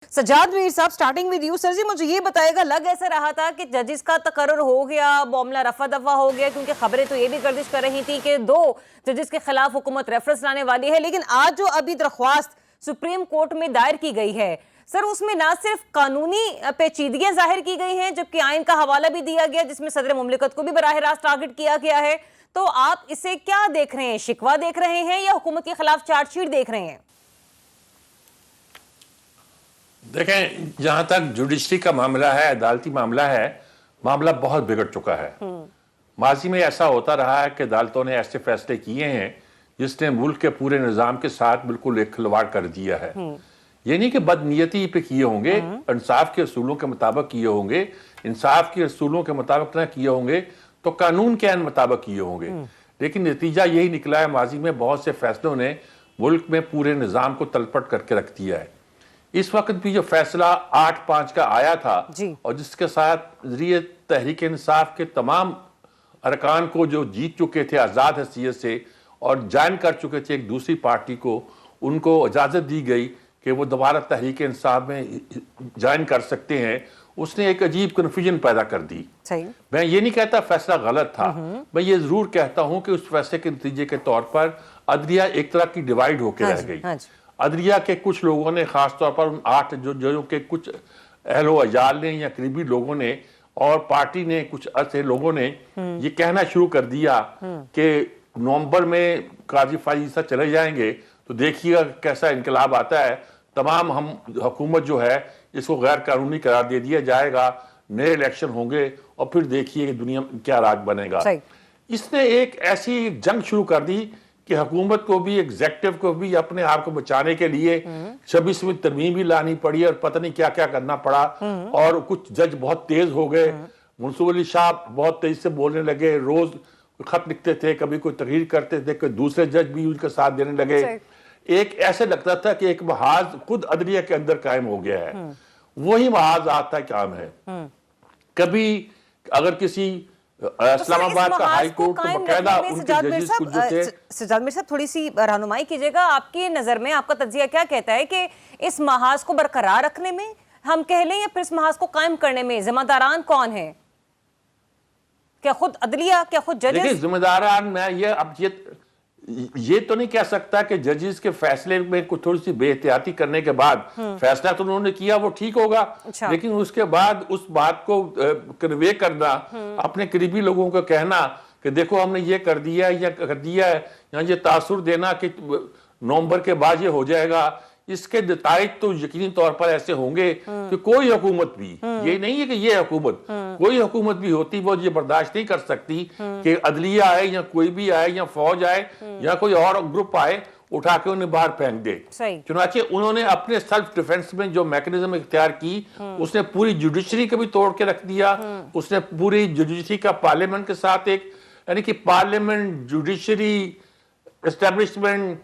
सज्जाद मीर साहब, starting with you sir जी, मुझे ये बताएगा, लग ऐसा रहा था कि जजेस का तकर्रुर हो गया, मामला रफा दफा हो गया, क्योंकि खबरें तो ये भी गर्दिश कर रही थी कि 2 जजेस के खिलाफ हुकूमत रेफरेंस लाने वाली है। लेकिन आज जो अभी दरख्वास्त सुप्रीम कोर्ट में दायर की गई है सर, उसमें ना सिर्फ कानूनी पेचीदगियां जाहिर की गई हैं, जबकि आइन का हवाला भी दिया गया जिसमें सदर मुमलिकत को भी बराह रास्त टारगेट किया गया है। तो आप इसे क्या देख रहे हैं? शिकवा देख रहे हैं या हुकूमत के खिलाफ चार्जशीट देख रहे हैं? देखें, जहां तक जुडिशरी का मामला है, अदालती मामला है, मामला बहुत बिगड़ चुका है। माजी में ऐसा होता रहा है कि अदालतों ने ऐसे फैसले किए हैं जिसने मुल्क के पूरे निज़ाम के साथ बिल्कुल एक खिलवाड़ कर दिया है। ये नहीं कि बदनीयती पे किए होंगे, इंसाफ के असूलों के मुताबिक किए होंगे, इंसाफ के असूलों के मुताबिक ना किए होंगे तो कानून के मुताबिक किए होंगे, लेकिन नतीजा यही निकला है। माजी में बहुत से फैसलों ने मुल्क में पूरे निज़ाम को तलपट करके रख दिया है। इस वक्त भी जो फैसला 8-5 का आया था और जिसके साथ जरिए तहरीक इंसाफ के तमाम अरकान को जो जीत चुके थे आज़ाद हैसियत से और ज्वाइन कर चुके थे एक दूसरी पार्टी को, उनको इजाज़त दी गई कि वो दोबारा तहरीक इंसाफ में ज्वाइन कर सकते हैं, उसने एक अजीब कन्फ्यूजन पैदा कर दी। मैं ये नहीं कहता फैसला गलत था, मैं ये ज़रूर कहता हूँ कि उस फैसले के नतीजे के तौर पर अदलिया एक तरह की डिवाइड होकर रह गई। अदलिया के कुछ लोगों ने, खास तौर पर उन 8 जजों के कुछ अहलो अजाल ने या करीबी लोगों ने और पार्टी ने, कुछ ऐसे लोगों ने ये कहना शुरू कर दिया कि नवंबर में काजी फायद ईसा चले जाएंगे तो देखिएगा कैसा इनकलाब आता है, तमाम हम हुकूमत जो है इसको गैर कानूनी करार दे दिया जाएगा, नए इलेक्शन होंगे और फिर देखिए कि दुनिया में क्या राज बनेगा। इसने एक ऐसी जंग शुरू कर दी कि हुकूमत को भी, एग्जेक्टिव को भी अपने आप को बचाने के लिए 26वीं तरमीम भी लानी पड़ी और पता नहीं क्या क्या करना पड़ा। और कुछ जज बहुत तेज हो गए, मंसूर अली शाह बहुत तेज से बोलने लगे, रोज खत लिखते थे, कभी कोई तकरीर करते थे, कोई दूसरे जज भी उनका साथ देने लगे। एक ऐसे लगता था कि एक महाज खुद अदलिया के अंदर कायम हो गया है, वही महाज आता काम है। कभी अगर किसी इस्लामाबाद का हाई कोर्ट तो बकायदा उनके जजेस कुछ जो थे। सज्जाद मीर साहब, थोड़ी सी रहनुमाई कीजिएगा, आपकी नजर में आपका तज्जिया क्या कहता है कि इस महाज को बरकरार रखने में हम कह लें या फिर इस महाज को कायम करने में जिम्मेदारान कौन है? क्या खुद अदलिया, क्या खुद जजेस? देखिए, जिम्मेदारान मैं ये तो नहीं कह सकता कि जजेस के फैसले में कुछ थोड़ी सी बेहतियाती करने के बाद फैसला तो उन्होंने किया वो ठीक होगा, लेकिन उसके बाद उस बात को कन्वे करना, अपने करीबी लोगों को कहना कि देखो हमने ये कर दिया या कर दिया है, या ये तासुर देना कि नवंबर के बाद ये हो जाएगा, इसके नताइज तो यकीनी तौर पर ऐसे होंगे कि कोई हुकूमत भी, ये नहीं है कि ये हुकूमत, कोई हुकूमत भी होती वो ये बर्दाश्त नहीं कर सकती कि अदलिया आए या कोई भी आए या फौज आए या कोई और ग्रुप आए उठा के उन्हें बाहर फेंक दे। चुनाचे उन्होंने अपने सेल्फ डिफेंस में जो मैकेनिज्म इख्तियार की, उसने पूरी जुडिशरी को भी तोड़ के रख दिया। उसने पूरी जुडिशरी का पार्लियामेंट के साथ एक, यानी कि पार्लियामेंट, जुडिशरी, एस्टेब्लिशमेंट,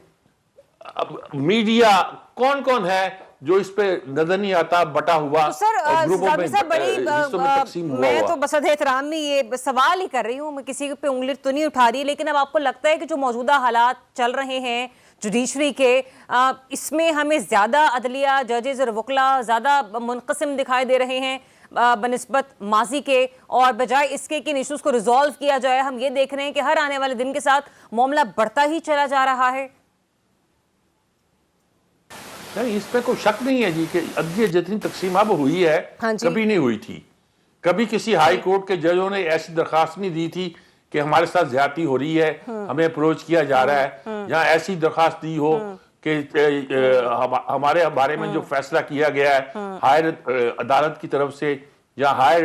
मीडिया, कौन कौन है जो इस पे नजर नहीं आता, बटा हुआ तो सर, और ग्रुपों में हिस्सों में तकसीम हुआ। मैं तो बसद एहतराम में ये सवाल ही कर रही हूँ, मैं किसी पे उंगली तो नहीं उठा रही, लेकिन अब आपको लगता है कि जो मौजूदा हालात चल रहे हैं जुडिशरी के, इसमें हमें ज्यादा अदलिया, जजेस और वकला ज्यादा मुनक़सिम दिखाई दे रहे हैं बनिस्बत माजी के, और बजाय इसके कि इश्यूज को रिजॉल्व किया जाए, हम ये देख रहे हैं कि हर आने वाले दिन के साथ मामला बढ़ता ही चला जा रहा है। नहीं, इस पे कोई शक नहीं है जी कि अदलिया जितनी तकसीम अब हुई है कभी नहीं हुई थी। कभी किसी हाई कोर्ट के जजों ने ऐसी दरखास्त नहीं दी थी कि हमारे साथ ज्यादती हो रही है, हमें अप्रोच किया जा रहा है, या ऐसी दरखास्त दी हो कि हमारे बारे में जो फैसला किया गया है हायर अदालत की तरफ से या हायर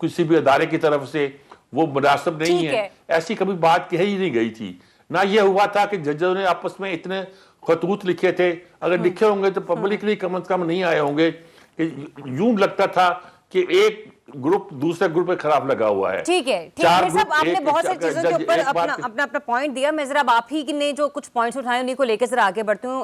किसी भी अदारे की तरफ से वो मुनासिब नहीं है, ऐसी कभी बात कही ही नहीं गई थी। ना ये हुआ था कि जजों ने आपस में इतने खतूत लिखे थे, अगर लिखे होंगे तो पब्लिकली कम से कम नहीं आए होंगे, कि यूं लगता था कि एक ग्रुप दूसरे ग्रुप के खिलाफ लगा हुआ है। ठीक है, साहब, आपने बहुत सारी चीजों के ऊपर अपना पॉइंट दिया। मैं जरा आप ही ने जो कुछ पॉइंट्स उठाए उन्हीं को लेकर जरा आगे बढ़ती हूँ।